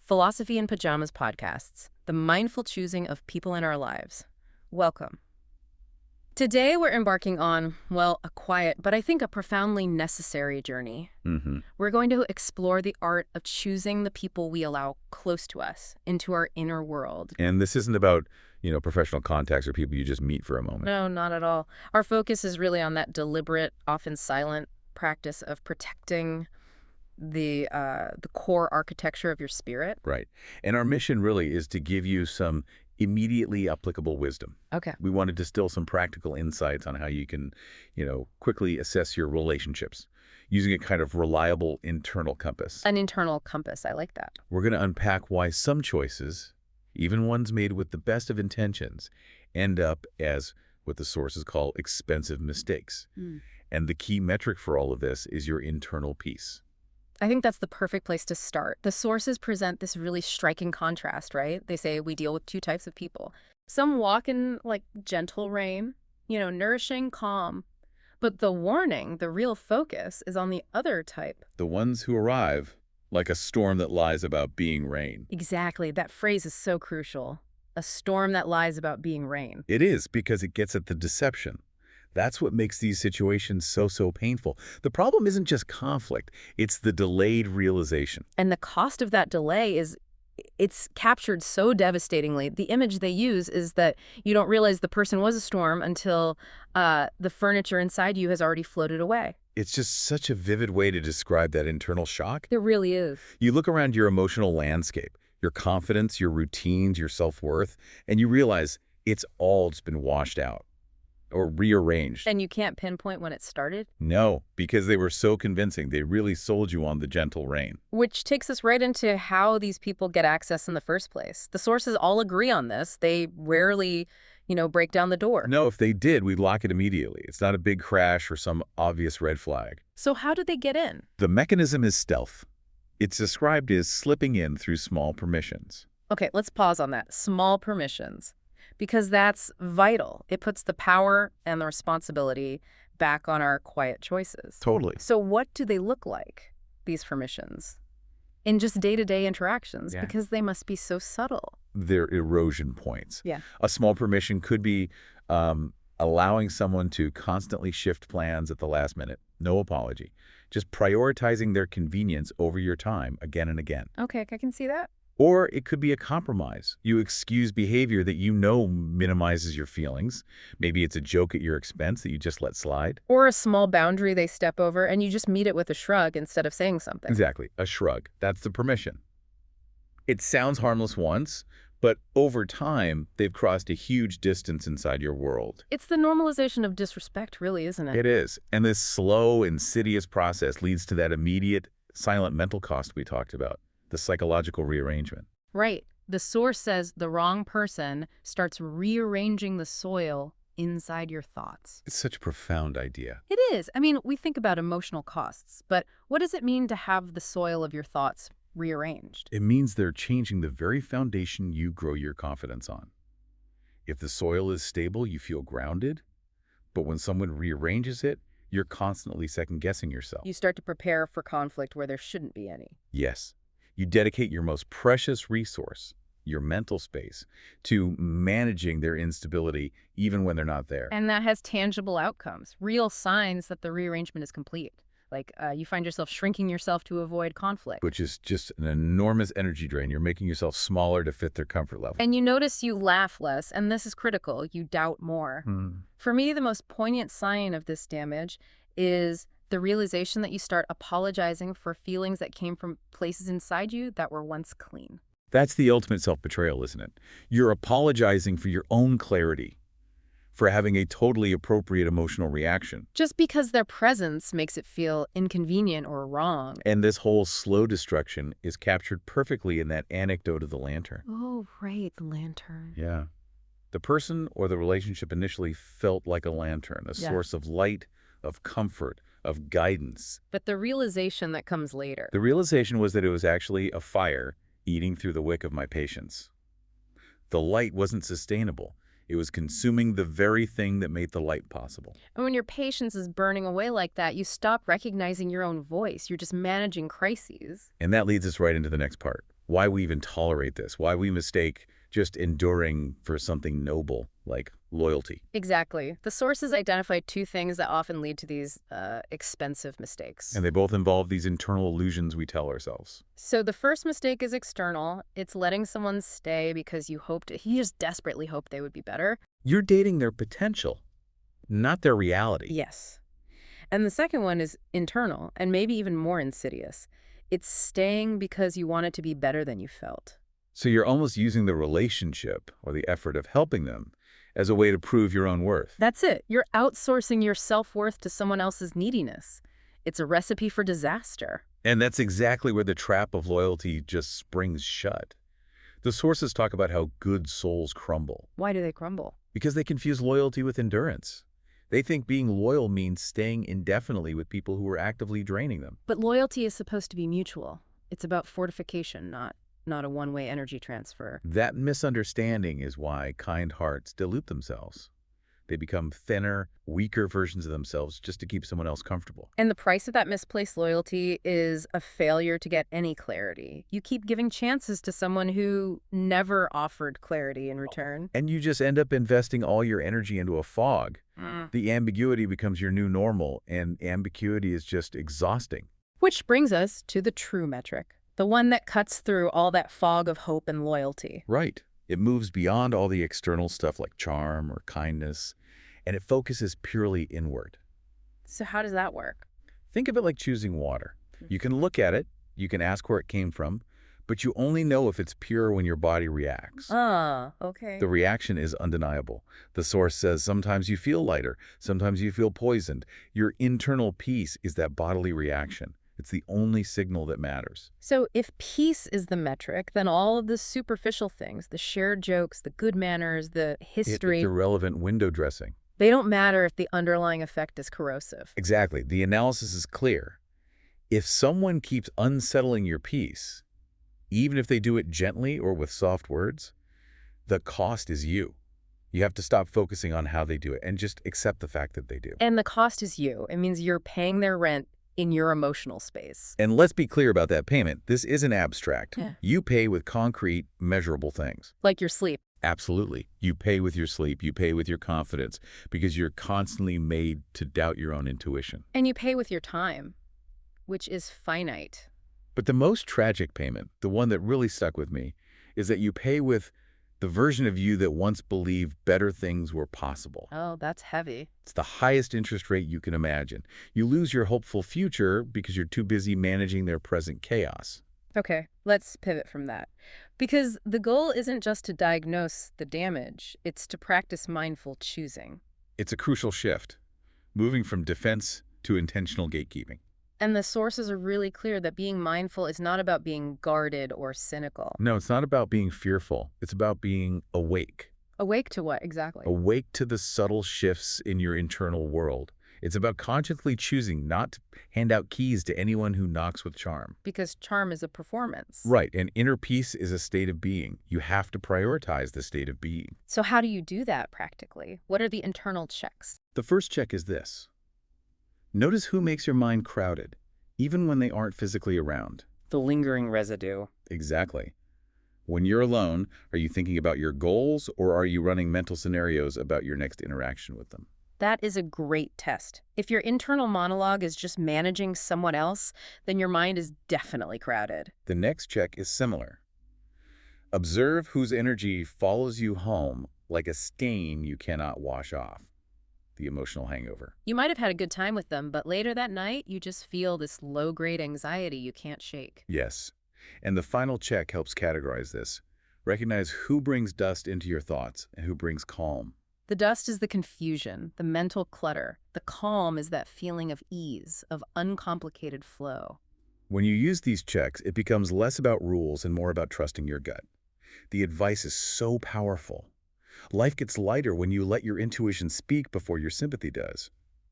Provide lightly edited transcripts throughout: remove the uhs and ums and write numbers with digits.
Philosophy in Pajamas podcasts, the mindful choosing of people in our lives. Welcome. Today we're embarking on, well, a quiet, but I think a profoundly necessary journey. We're going to explore the art of choosing the people we allow close to us, into our inner world. And this isn't about, professional contacts or people you just meet for a moment. No, not at all. Our focus is really on that deliberate, often silent practice of protecting the core architecture of your spirit. Right. And our mission really is to give you some immediately applicable wisdom. Okay. We want to distill some practical insights on how you can, quickly assess your relationships using a kind of reliable internal compass. An internal compass. I like that. We're going to unpack why some choices, even ones made with the best of intentions, end up as what the sources call expensive mistakes. And the key metric for all of this is your internal peace. I think that's the perfect place to start. The sources present this really striking contrast, right? They say we deal with two types of people. Some walk in like gentle rain, nourishing, calm. But the warning, the real focus, is on the other type. The ones who arrive like a storm that lies about being rain. Exactly. That phrase is so crucial. A storm that lies about being rain. It is, because it gets at the deception. That's what makes these situations so painful. The problem isn't just conflict, it's the delayed realization. And the cost of that delay it's captured so devastatingly. The image they use is that you don't realize the person was a storm until the furniture inside you has already floated away. It's just such a vivid way to describe that internal shock. It really is. You look around your emotional landscape, your confidence, your routines, your self-worth, and you realize it's all just been washed out or rearranged. And you can't pinpoint when it started? No, because they were so convincing. They really sold you on the gentle rain. Which takes us right into how these people get access in the first place. The sources all agree on this. They rarely, break down the door. No, if they did, we'd lock it immediately. It's not a big crash or some obvious red flag. So how do they get in? The mechanism is stealth. It's described as slipping in through small permissions. Okay, let's pause on that. Small permissions. Because that's vital. It puts the power and the responsibility back on our quiet choices. Totally. So what do they look like, these permissions? In just day-to-day interactions, because they must be so subtle. They're erosion points. Yeah. A small permission could be allowing someone to constantly shift plans at the last minute. No apology. Just prioritizing their convenience over your time again and again. Okay, I can see that. Or it could be a compromise. You excuse behavior that minimizes your feelings. Maybe it's a joke at your expense that you just let slide. Or a small boundary they step over and you just meet it with a shrug instead of saying something. Exactly. A shrug. That's the permission. It sounds harmless once, but over time, they've crossed a huge distance inside your world. It's the normalization of disrespect, really, isn't it? It is. And this slow, insidious process leads to that immediate, silent mental cost we talked about. The psychological rearrangement. Right. The source says the wrong person starts rearranging the soil inside your thoughts. It's such a profound idea. It is. I mean, we think about emotional costs, but what does it mean to have the soil of your thoughts rearranged? It means they're changing the very foundation you grow your confidence on. If the soil is stable, you feel grounded, but when someone rearranges it, you're constantly second-guessing yourself. You start to prepare for conflict where there shouldn't be any. Yes. You dedicate your most precious resource, your mental space, to managing their instability even when they're not there. And that has tangible outcomes, real signs that the rearrangement is complete. Like you find yourself shrinking yourself to avoid conflict. Which is just an enormous energy drain. You're making yourself smaller to fit their comfort level. And you notice you laugh less, and this is critical, you doubt more. For me, the most poignant sign of this damage is the realization that you start apologizing for feelings that came from places inside you that were once clean. That's the ultimate self-betrayal, isn't it? You're apologizing for your own clarity, for having a totally appropriate emotional reaction. Just because their presence makes it feel inconvenient or wrong. And this whole slow destruction is captured perfectly in that anecdote of the lantern. Oh, right, the lantern. Yeah. The person or the relationship initially felt like a lantern, a source of light, of comfort, of guidance. But the realization that comes later. The realization was that it was actually a fire eating through the wick of my patience. The light wasn't sustainable. It was consuming the very thing that made the light possible. And when your patience is burning away like that, you stop recognizing your own voice. You're just managing crises. And that leads us right into the next part. why we even tolerate this, why we mistake just enduring for something noble like loyalty. Exactly. The sources identify two things that often lead to these expensive mistakes. And they both involve these internal illusions we tell ourselves. So the first mistake is external. It's letting someone stay because you just desperately hoped they would be better. You're dating their potential, not their reality. Yes. And the second one is internal, and maybe even more insidious. It's staying because you want it to be better than you felt. So you're almost using the relationship or the effort of helping them as a way to prove your own worth. That's it. You're outsourcing your self-worth to someone else's neediness. It's a recipe for disaster. And that's exactly where the trap of loyalty just springs shut. The sources talk about how good souls crumble. Why do they crumble? Because they confuse loyalty with endurance. They think being loyal means staying indefinitely with people who are actively draining them. But loyalty is supposed to be mutual. It's about fortification, not a one-way energy transfer. That misunderstanding is why kind hearts dilute themselves. They become thinner, weaker versions of themselves just to keep someone else comfortable. And the price of that misplaced loyalty is a failure to get any clarity. You keep giving chances to someone who never offered clarity in return. And you just end up investing all your energy into a fog. The ambiguity becomes your new normal, and ambiguity is just exhausting. Which brings us to the true metric, the one that cuts through all that fog of hope and loyalty. Right. It moves beyond all the external stuff like charm or kindness, and it focuses purely inward. So how does that work? Think of it like choosing water. You can look at it, you can ask where it came from, but you only know if it's pure when your body reacts. Okay. The reaction is undeniable. The source says sometimes you feel lighter, sometimes you feel poisoned. Your internal peace is that bodily reaction. It's the only signal that matters. So if peace is the metric, then all of the superficial things, the shared jokes, the good manners, the history, It's irrelevant window dressing. they don't matter if the underlying effect is corrosive. Exactly. The analysis is clear. If someone keeps unsettling your peace, even if they do it gently or with soft words, the cost is you. You have to stop focusing on how they do it and just accept the fact that they do. And the cost is you. It means you're paying their rent in your emotional space. And let's be clear about that payment. This isn't abstract. Yeah. You pay with concrete, measurable things. Like your sleep. Absolutely. You pay with your sleep. You pay with your confidence because you're constantly made to doubt your own intuition. And you pay with your time, which is finite. But the most tragic payment, the one that really stuck with me, is that you pay with the version of you that once believed better things were possible. Oh, that's heavy. It's the highest interest rate you can imagine. You lose your hopeful future because you're too busy managing their present chaos. Okay, let's pivot from that. Because the goal isn't just to diagnose the damage, it's to practice mindful choosing. It's a crucial shift, moving from defense to intentional gatekeeping. And the sources are really clear that being mindful is not about being guarded or cynical. No, it's not about being fearful. It's about being awake. Awake to what exactly? Awake to the subtle shifts in your internal world. It's about consciously choosing not to hand out keys to anyone who knocks with charm. Because charm is a performance. Right, and inner peace is a state of being. You have to prioritize the state of being. So how do you do that practically? What are the internal checks? The first check is this. Notice who makes your mind crowded, even when they aren't physically around. The lingering residue. Exactly. When you're alone, are you thinking about your goals or are you running mental scenarios about your next interaction with them? That is a great test. If your internal monologue is just managing someone else, then your mind is definitely crowded. The next check is similar. Observe whose energy follows you home like a stain you cannot wash off. The emotional hangover. You might have had a good time with them, but later that night, you just feel this low-grade anxiety you can't shake. Yes. And the final check helps categorize this. Recognize who brings dust into your thoughts and who brings calm. The dust is the confusion, the mental clutter. The calm is that feeling of ease, of uncomplicated flow. When you use these checks, it becomes less about rules and more about trusting your gut. The advice is so powerful. Life gets lighter when you let your intuition speak before your sympathy does.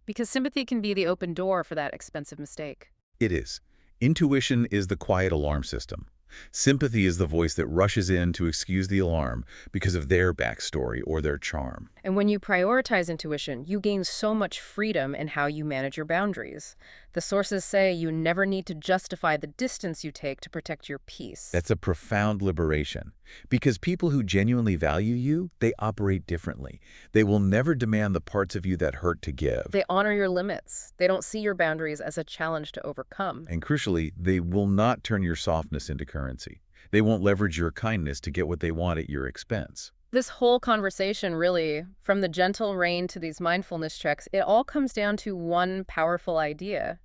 Because sympathy can be the open door for that expensive mistake. It is. Intuition is the quiet alarm system. Sympathy is the voice that rushes in to excuse the alarm because of their backstory or their charm. And when you prioritize intuition, you gain so much freedom in how you manage your boundaries. The sources say you never need to justify the distance you take to protect your peace. That's a profound liberation. Because people who genuinely value you, they operate differently. They will never demand the parts of you that hurt to give. They honor your limits. They don't see your boundaries as a challenge to overcome. And crucially, they will not turn your softness into currency. They won't leverage your kindness to get what they want at your expense. This whole conversation really, from the gentle rain to these mindfulness checks, it all comes down to one powerful idea: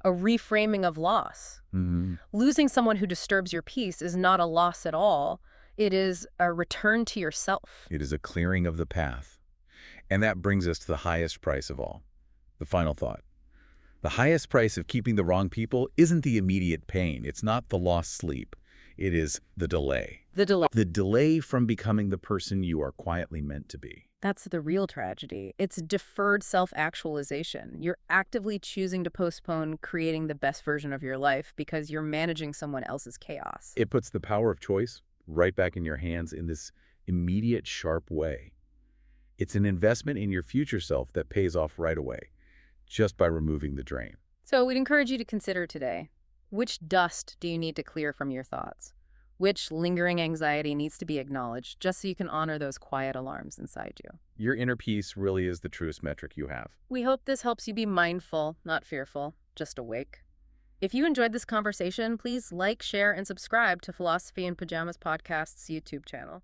a reframing of loss. Losing someone who disturbs your peace is not a loss at all. It is a return to yourself. It is a clearing of the path. And that brings us to the highest price of all. The final thought. The highest price of keeping the wrong people isn't the immediate pain. It's not the lost sleep. It is the delay. The delay. The delay from becoming the person you are quietly meant to be. That's the real tragedy. It's deferred self-actualization. You're actively choosing to postpone creating the best version of your life because you're managing someone else's chaos. It puts the power of choice right back in your hands in this immediate, sharp way. It's an investment in your future self that pays off right away, just by removing the drain. So we'd encourage you to consider today, which dust do you need to clear from your thoughts? Which lingering anxiety needs to be acknowledged just so you can honor those quiet alarms inside you? Your inner peace really is the truest metric you have. We hope this helps you be mindful, not fearful, just awake. If you enjoyed this conversation, please like, share, and subscribe to Philosophy in Pajamas Podcast's YouTube channel.